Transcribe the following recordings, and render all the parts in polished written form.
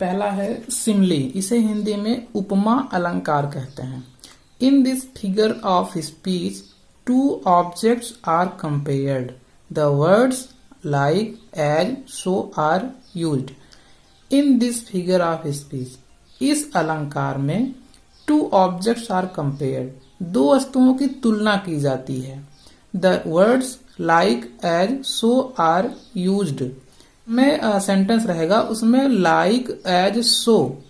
पहला है सिमली, इसे हिंदी में उपमा अलंकार कहते हैं। In this figure of speech two objects are compared, the words like, as, so are used. In this figure of speech, इस अलंकार में टू ऑब्जेक्ट्स आर कंपेयर्ड, दो वस्तुओं की तुलना की जाती है। The words like, as, so are used में सेंटेंस रहेगा, उसमें लाइक, एज, सो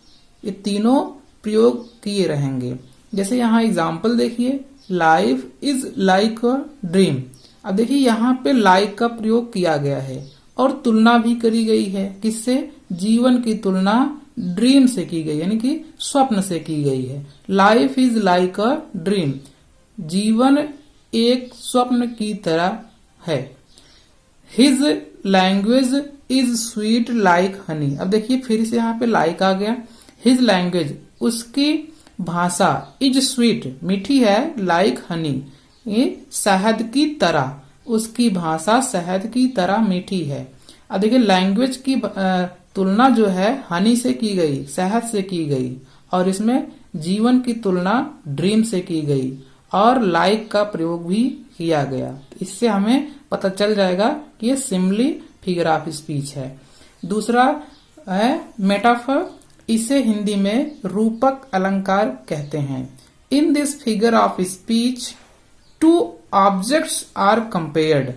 ये तीनों प्रयोग किए रहेंगे। जैसे यहाँ एग्जाम्पल देखिए, life is like a dream. अब देखिए यहाँ पे लाइक का प्रयोग किया गया है और तुलना भी करी गई है। किससे? जीवन की तुलना ड्रीम से की गई, यानी कि स्वप्न से की गई है। Life is like a dream, जीवन एक स्वप्न की तरह है। His language is sweet like Honey. अब देखिए फिर से यहाँ पे लाइक आ गया। हिज लैंग्वेज, उसकी भाषा, इज स्वीट मीठी है, लाइक हनी ये शहद की तरह, उसकी भाषा शहद की तरह मीठी है। अब देखिए लैंग्वेज की तुलना जो है हनी से की गई, शहद से की गई, और इसमें जीवन की तुलना ड्रीम से की गई और लाइक का प्रयोग भी किया गया। इससे हमें पता चल जाएगा कि ये सिमिली फिगर ऑफ स्पीच है। दूसरा है मेटाफर, इसे हिंदी में रूपक अलंकार कहते हैं। In this figure of speech two objects are compared,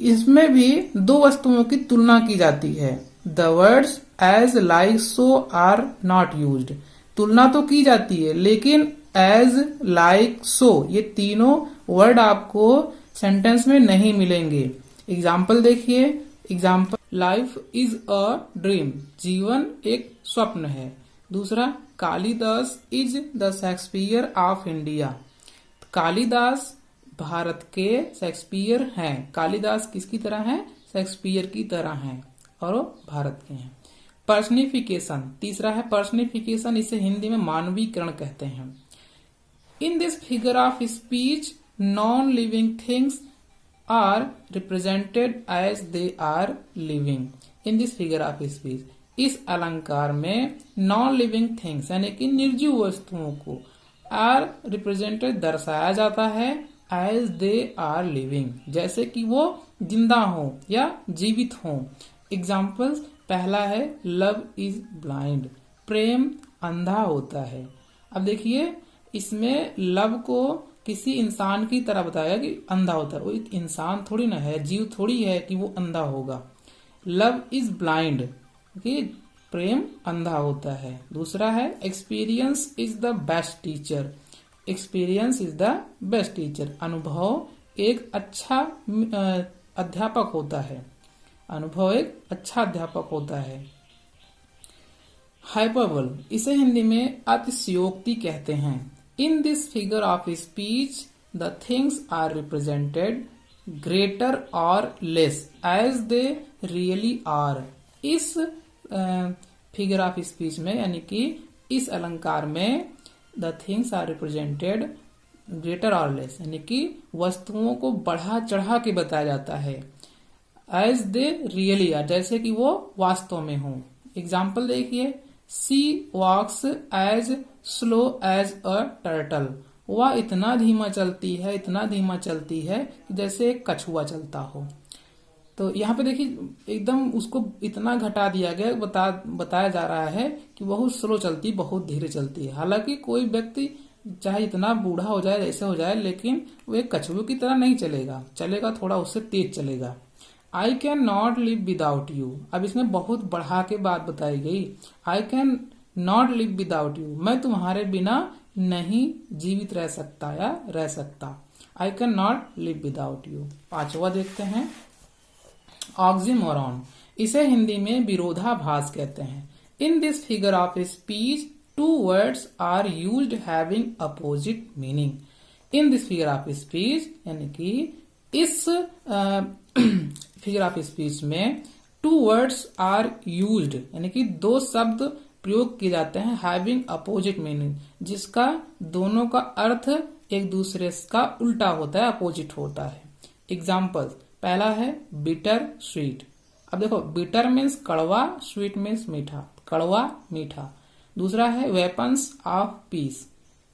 इसमें भी दो वस्तुओं की तुलना की जाती है। The words as, like, so are not used, तुलना तो की जाती है लेकिन एज, लाइक, सो ये तीनों वर्ड आपको सेंटेंस में नहीं मिलेंगे। एग्जाम्पल देखिए, example life is a dream, जीवन एक स्वप्न है। दूसरा Kalidas is the Shakespeare of India, Kalidas Bharat के शेक्सपियर हैं। कालिदास किसकी तरह हैं? शेक्सपियर की तरह हैं और वो भारत के हैं। पर्सनिफिकेशन, तीसरा है पर्सनिफिकेशन, इसे हिंदी में मानवीकरण कहते हैं। In this figure of speech non living things are represented as they are living. In this figure of speech, इस अलंकार में नॉन लिविंग थिंग्स यानी कि निर्जीव वस्तुओं को आर रिप्रेजेंटेड दर्शाया जाता है एज दे आर लिविंग, जैसे कि वो जिंदा हो या जीवित हो। एग्जाम्पल्स, पहला है लव इज ब्लाइंड, प्रेम अंधा होता है। अब देखिए इसमें लव को किसी इंसान की तरह बताया कि अंधा होता है, वो एक इंसान थोड़ी ना है, जीव थोड़ी है कि वो अंधा होगा। लव इज ब्लाइंड कि प्रेम अंधा होता है। दूसरा है experience is the best teacher, experience is the best teacher, अनुभव एक अच्छा अध्यापक होता है, अनुभव एक अच्छा अध्यापक होता है। हाइपरबोल, इसे हिंदी में अतिशयोक्ति कहते हैं। In this figure of speech the things are represented greater और less as they really are. इस फिगर ऑफ स्पीच में यानी कि इस अलंकार में the things are represented greater और लेस यानी कि वस्तुओं को बढ़ा चढ़ा के बताया जाता है एज दे रियली आर, जैसे कि वो वास्तव में हो। एग्जाम्पल देखिए, she walks as slow as a turtle, वह इतना धीमा चलती है, इतना धीमा चलती है जैसे एक कछुआ चलता हो। तो यहाँ पे देखिए एकदम उसको इतना घटा दिया गया, बताया जा रहा है कि बहुत स्लो चलती, बहुत धीरे चलती है। हालांकि कोई व्यक्ति चाहे इतना बूढ़ा हो जाए, ऐसे हो जाए, लेकिन वो एक कछुए की तरह नहीं चलेगा, चलेगा थोड़ा उससे तेज चलेगा। I can not live without you, अब इसमें बहुत बढ़ा के बात बताई गई। I can not live without you, मैं तुम्हारे बिना नहीं जीवित रह सकता या रह सकता। I can not live without you. पांचवा देखते हैं, ऑक्सीमोरॉन, इसे हिंदी में विरोधाभास कहते हैं। In this figure of speech two words are used having opposite meaning. In this figure of speech यानी कि इस फिगर ऑफ स्पीच में टू वर्ड्स आर यूज्ड यानी कि दो शब्द प्रयोग किए जाते हैं हैविंग अपोजिट मीनिंग, जिसका दोनों का अर्थ एक दूसरे का उल्टा होता है, अपोजिट होता है। एग्जाम्पल, पहला है बिटर स्वीट। अब देखो बिटर मीन्स कड़वा, स्वीट मीन्स मीठा। कड़वा मीठा। दूसरा है वेपन्स ऑफ पीस,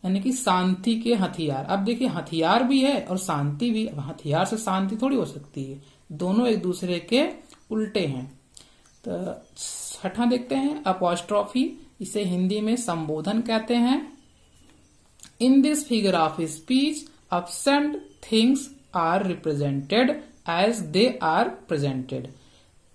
यानी कि शांति के हथियार। अब देखिए हथियार भी है और शांति भी। अब हथियार से शांति थोड़ी हो सकती है, दोनों एक दूसरे के उल्टे हैं। तो छठा देखते हैं अपॉस्ट्रॉफी, इसे हिंदी में संबोधन कहते हैं। In this figure of speech absent things are represented as they are presented.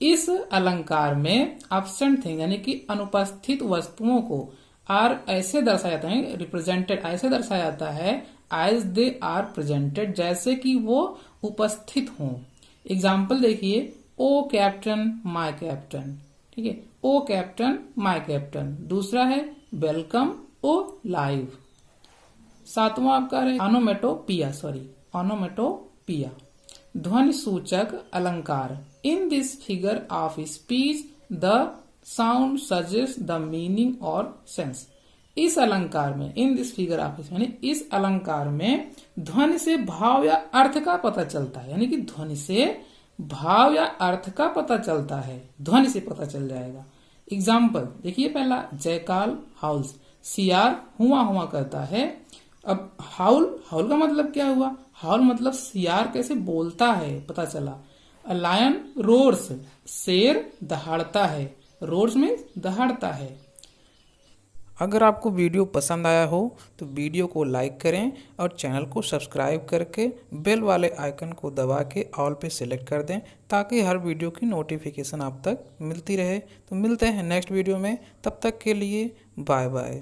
इस अलंकार में absent थिंग यानी कि अनुपस्थित वस्तुओं को आर ऐसे दर्शाया जाता है, रिप्रेजेंटेड ऐसे दर्शाया जाता है एज दे आर प्रेजेंटेड, जैसे कि वो उपस्थित हों। एग्जाम्पल देखिए, ओ कैप्टन माय कैप्टन, ठीक है, ओ कैप्टन माय कैप्टन। दूसरा है वेलकम ओ लाइव। सातवां आपका है ऑनोमेटोपिया, ध्वनि सूचक अलंकार। इन this figure of speech the sound suggest the meaning और सेंस। इस अलंकार में, इन दिस फिगर ऑफ स्पीच यानी इस अलंकार में ध्वनि से भाव या अर्थ का पता चलता है, यानी कि ध्वनि से भाव या अर्थ का पता चलता है, ध्वनि से पता चल जाएगा। एग्जाम्पल देखिए, पहला जयकाल हाउस, सियार हुआ हुआ करता है। अब हाउल, हाउल का मतलब क्या हुआ? हाउल मतलब सियार कैसे बोलता है, पता चला। अ लायन रोर्स, शेर दहाड़ता है, रोर्स में दहाड़ता है। अगर आपको वीडियो पसंद आया हो तो वीडियो को लाइक करें और चैनल को सब्सक्राइब करके बेल वाले आइकन को दबा के ऑल पे सिलेक्ट कर दें, ताकि हर वीडियो की नोटिफिकेशन आप तक मिलती रहे। तो मिलते हैं नेक्स्ट वीडियो में, तब तक के लिए बाय बाय।